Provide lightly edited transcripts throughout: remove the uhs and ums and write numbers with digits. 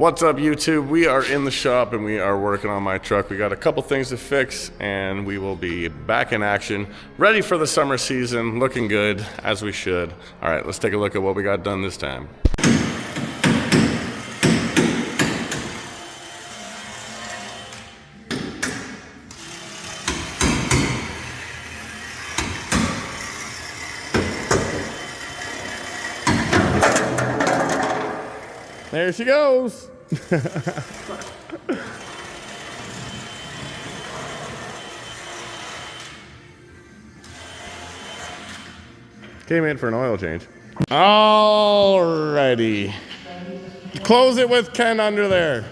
What's up, YouTube? We are in the shop and we are working on my truck. We got a couple things to fix and we will be back in action, ready for the summer season, looking good, as we should. All right, let's take a look at what we got done this time. There she goes. Came in for an oil change. Alrighty. Close it with Ken under there.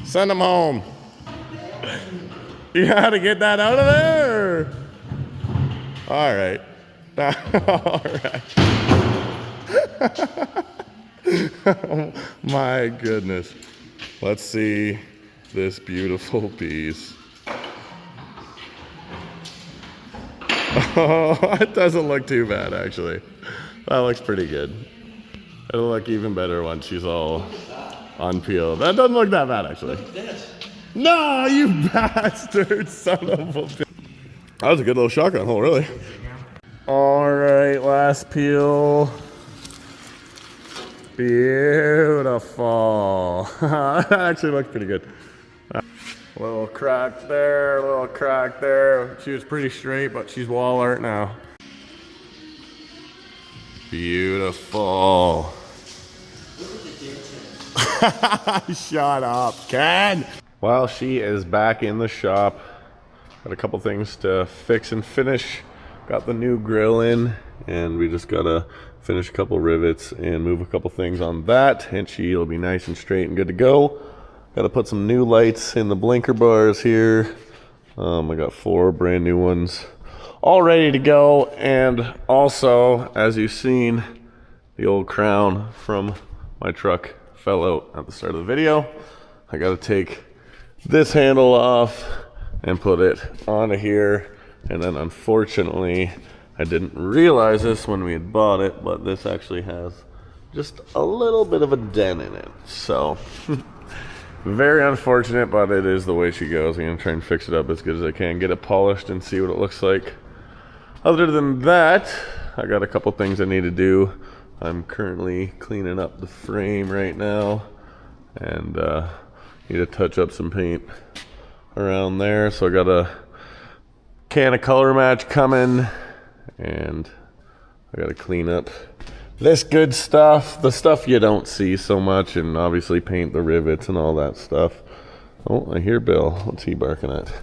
Send him home. You gotta get that out of there. All right. All right. Oh my goodness. Let's see this beautiful piece. Oh, it doesn't look too bad, actually. That looks pretty good. It'll look even better once she's all unpeeled. That doesn't look that bad, actually. Look at this. No, you bastard, son of a bitch. That was a good little shotgun hole, really. All right, last peel. Beautiful. That actually looks pretty good. Little crack there, little crack there. She was pretty straight, but she's wall art now. Beautiful. Shut up, Ken. While she is back in the shop, got a couple things to fix and finish. Got the new grill in, and we just gotta finish a couple rivets and move a couple things on that, and she'll be nice and straight and good to go. Gotta put some new lights in the blinker bars here. I got 4 brand new ones all ready to go, and also, as you've seen, the old crown from my truck fell out at the start of the video. I gotta take this handle off and put it onto here, and then unfortunately I didn't realize this when we had bought it, but this actually has just a little bit of a dent in it. So, very unfortunate, but it is the way she goes. I'm gonna try and fix it up as good as I can, get it polished and see what it looks like. Other than that, I got a couple things I need to do. I'm currently cleaning up the frame right now and need to touch up some paint around there. So I got a can of color match coming, and I gotta clean up this good stuff, the stuff you don't see so much, and obviously paint the rivets and all that stuff. Oh, I hear Bill. What's he barking at?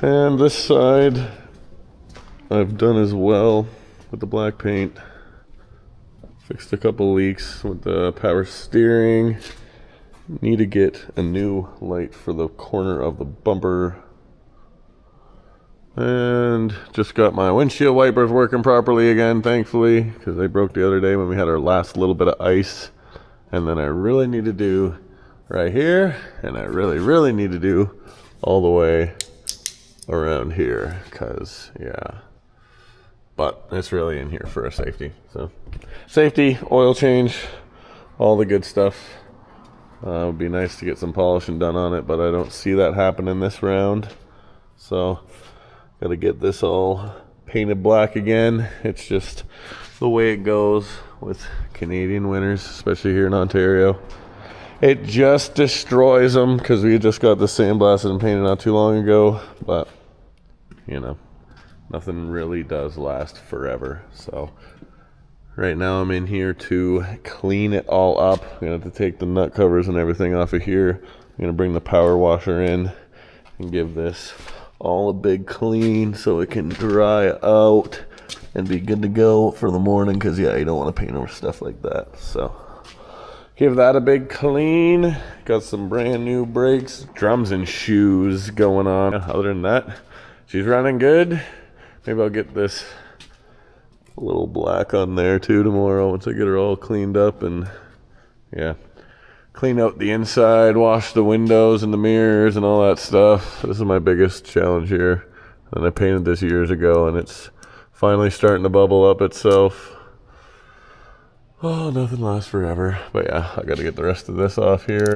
And this side I've done as well with the black paint. Fixed a couple leaks with the power steering. Need to get a new light for the corner of the bumper. And just got my windshield wipers working properly again, thankfully, because they broke the other day when we had our last little bit of ice. And then I really need to do right here, and I really need to do all the way around here, because, yeah. But it's really in here for a safety. So, safety, oil change, all the good stuff. It would be nice to get some polishing done on it, but I don't see that happening this round. So, gotta get this all painted black again. It's just the way it goes with Canadian winters, especially here in Ontario. It just destroys them, because we just got the sandblasted and painted not too long ago. But, you know, nothing really does last forever. So, right now I'm in here to clean it all up. I'm gonna have to take the nut covers and everything off of here. I'm gonna bring the power washer in and give this all a big clean so it can dry out and be good to go for the morning, because yeah, you don't want to paint over stuff like that. So give that a big clean. Got some brand new brakes, drums and shoes going on. Other than that, she's running good. Maybe I'll get this a little black on there too tomorrow once I get her all cleaned up, and yeah, clean out the inside, wash the windows and the mirrors and all that stuff. This is my biggest challenge here. And I painted this years ago, and it's finally starting to bubble up itself. Oh, nothing lasts forever. But yeah, I gotta get the rest of this off here.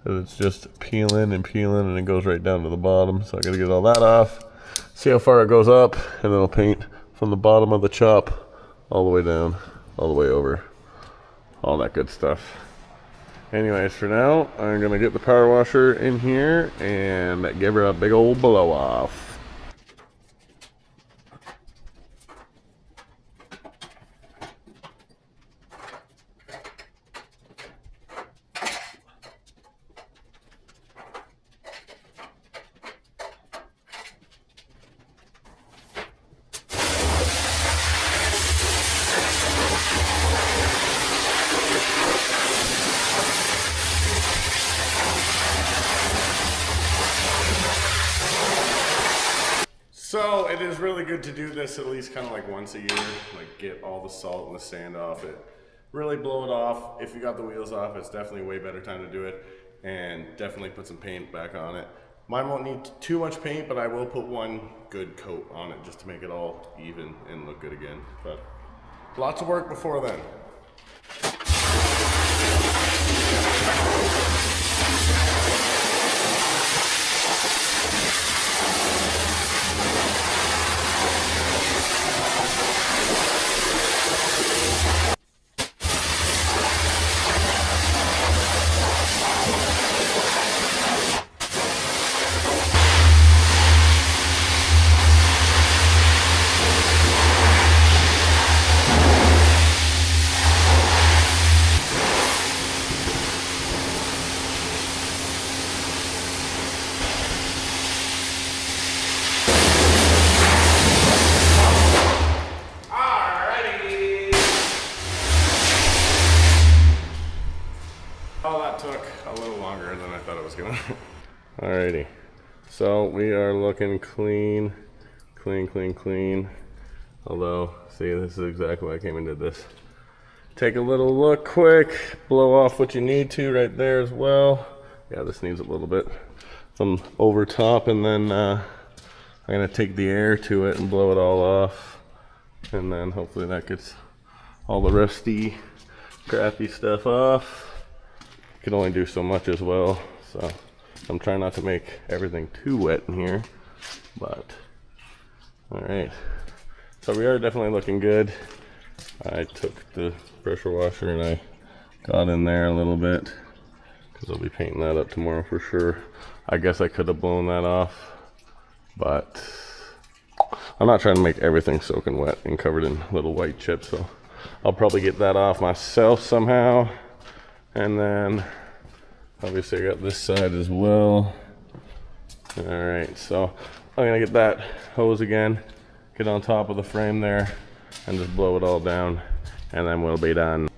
It's just peeling and peeling and it goes right down to the bottom. So I gotta get all that off. See how far it goes up, and then I'll paint from the bottom of the chop all the way down, all the way over. All that good stuff. Anyways, for now, I'm gonna get the power washer in here and give her a big old blow off. So it is really good to do this at least kind of like once a year, like get all the salt and the sand off it. Really blow it off. If you got the wheels off, it's definitely a way better time to do it, and definitely put some paint back on it. Mine won't need too much paint, but I will put one good coat on it just to make it all even and look good again. But lots of work before then. Oh, that took a little longer than I thought it was gonna. Alrighty, so we are looking clean, clean, clean, clean. Although, see, this is exactly why I came and did this. Take a little look quick, blow off what you need to right there as well. Yeah, this needs a little bit from over top, and then I'm gonna take the air to it and blow it all off. And then hopefully that gets all the rusty, crappy stuff off. Can only do so much as well, so I'm trying not to make everything too wet in here, but all right. So we are definitely looking good. I took the pressure washer and I got in there a little bit because I'll be painting that up tomorrow for sure. I guess I could have blown that off, but I'm not trying to make everything soaking wet and covered in little white chips, so I'll probably get that off myself somehow. And then obviously I got this side as well. All right, so I'm gonna get that hose again, get on top of the frame there, and just blow it all down, and then we'll be done.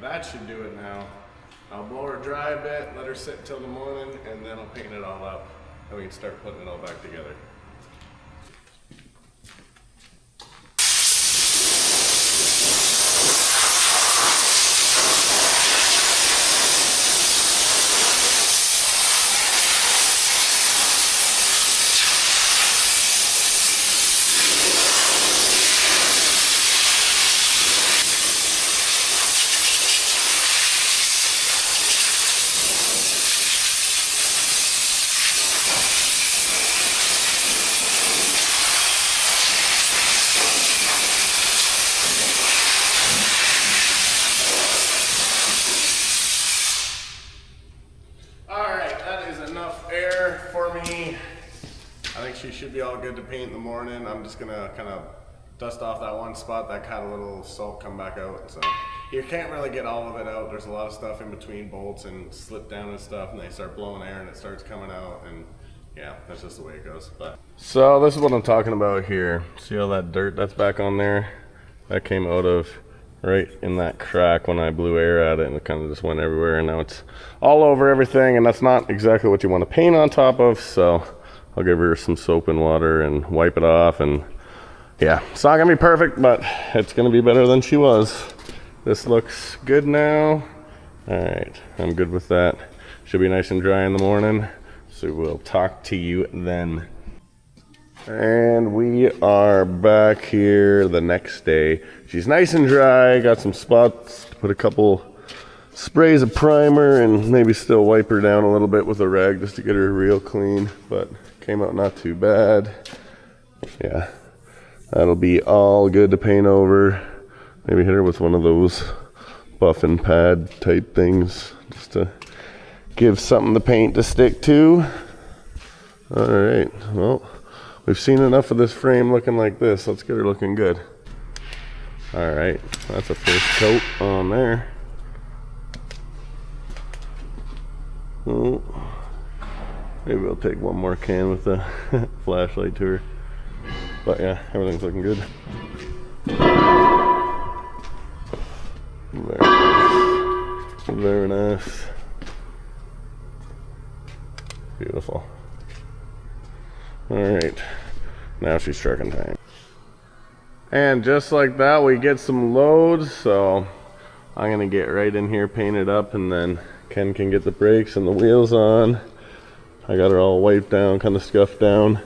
That should do it now. I'll blow her dry a bit, let her sit till the morning, and then I'll paint it all up, and we can start putting it all back together. I think she should be all good to paint in the morning. I'm just gonna kind of dust off that one spot that had a little salt come back out. So you can't really get all of it out. There's a lot of stuff in between bolts and slip down and stuff, and they start blowing air and it starts coming out, and yeah, that's just the way it goes. But so this is what I'm talking about here. See all that dirt that's back on there? That came out of right in that crack when I blew air at it, and it kind of just went everywhere, and now it's all over everything, and that's not exactly what you want to paint on top of. So I'll give her some soap and water and wipe it off, and yeah, it's not gonna be perfect, but it's gonna be better than she was. This looks good now. All right, I'm good with that. Should be nice and dry in the morning, so we'll talk to you then. And we are back here the next day. She's nice and dry, got some spots to put a couple sprays of primer and maybe still wipe her down a little bit with a rag just to get her real clean, but came out not too bad. Yeah, that'll be all good to paint over. Maybe hit her with one of those buffing pad type things just to give something to paint to stick to. All right, well, we've seen enough of this frame looking like this. Let's get her looking good. All right, that's a first coat on there. Oh, maybe we'll take one more can with the flashlight to her. But yeah, everything's looking good. Very nice. Very nice. Beautiful. All right, now she's trucking time. And just like that, we get some loads. So I'm gonna get right in here, paint it up, and then Ken can get the brakes and the wheels on. I got her all wiped down, kind of scuffed down.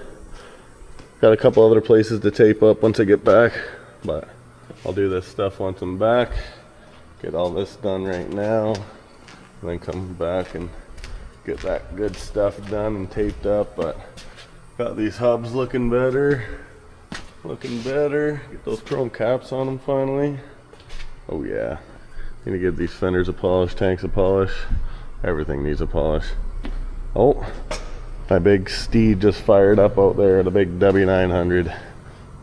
Got a couple other places to tape up once I get back, but I'll do this stuff once I'm back. Get all this done right now, and then come back and get that good stuff done and taped up. But got these hubs looking better. Get those chrome caps on them finally. Oh yeah, need to give these fenders a polish, tanks a polish. Everything needs a polish. Oh, my big steed just fired up out there, the big W900.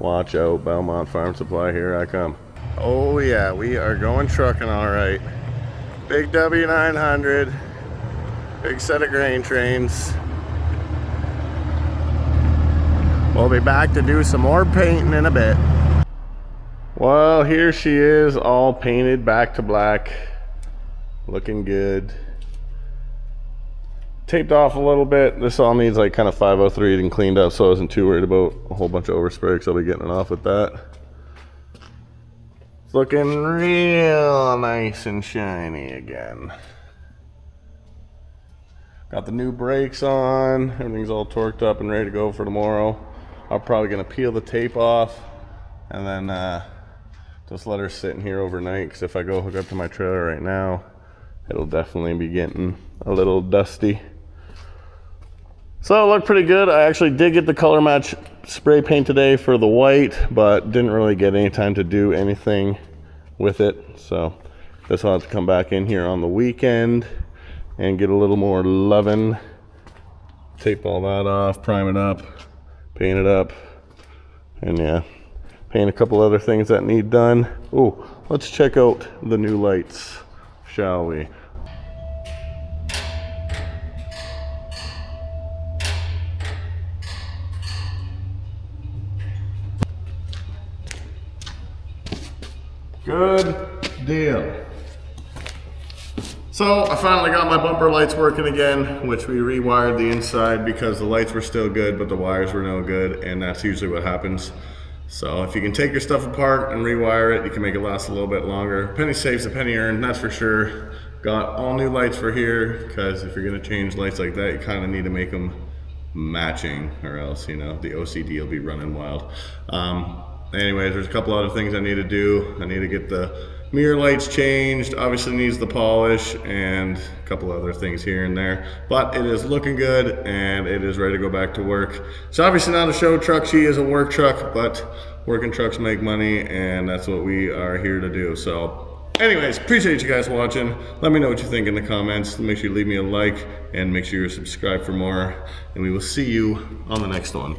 Watch out, Belmont Farm Supply, here I come. Oh yeah, we are going trucking all right. Big W900, big set of grain trains. We'll be back to do some more painting in a bit. Well, here she is, all painted back to black. Looking good. Taped off a little bit. This all needs like kind of 503 and cleaned up, so I wasn't too worried about a whole bunch of overspray because I'll be getting it off with that. It's looking real nice and shiny again. Got the new brakes on. Everything's all torqued up and ready to go for tomorrow. I'm probably gonna peel the tape off and then just let her sit in here overnight, because if I go hook up to my trailer right now, it'll definitely be getting a little dusty. So it looked pretty good. I actually did get the color match spray paint today for the white, but didn't really get any time to do anything with it. So this will have to come back in here on the weekend and get a little more loving. Tape all that off, prime it up, paint it up, and yeah, paint a couple other things that need done. Oh, let's check out the new lights, shall we? Good deal. So I finally got my bumper lights working again, which we rewired the inside because the lights were still good, but the wires were no good, and that's usually what happens. So if you can take your stuff apart and rewire it, you can make it last a little bit longer. Penny saves a penny earned, that's for sure. Got all new lights for here, because if you're gonna change lights like that, you kind of need to make them matching, or else, you know, the OCD will be running wild. Anyways, there's a couple other things I need to do. I need to get the mirror lights changed, obviously needs the polish, and a couple other things here and there. But it is looking good, and it is ready to go back to work. It's obviously not a show truck, she is a work truck, but working trucks make money, and that's what we are here to do. So anyways, appreciate you guys watching. Let me know what you think in the comments. Make sure you leave me a like, and make sure you're subscribed for more, and we will see you on the next one.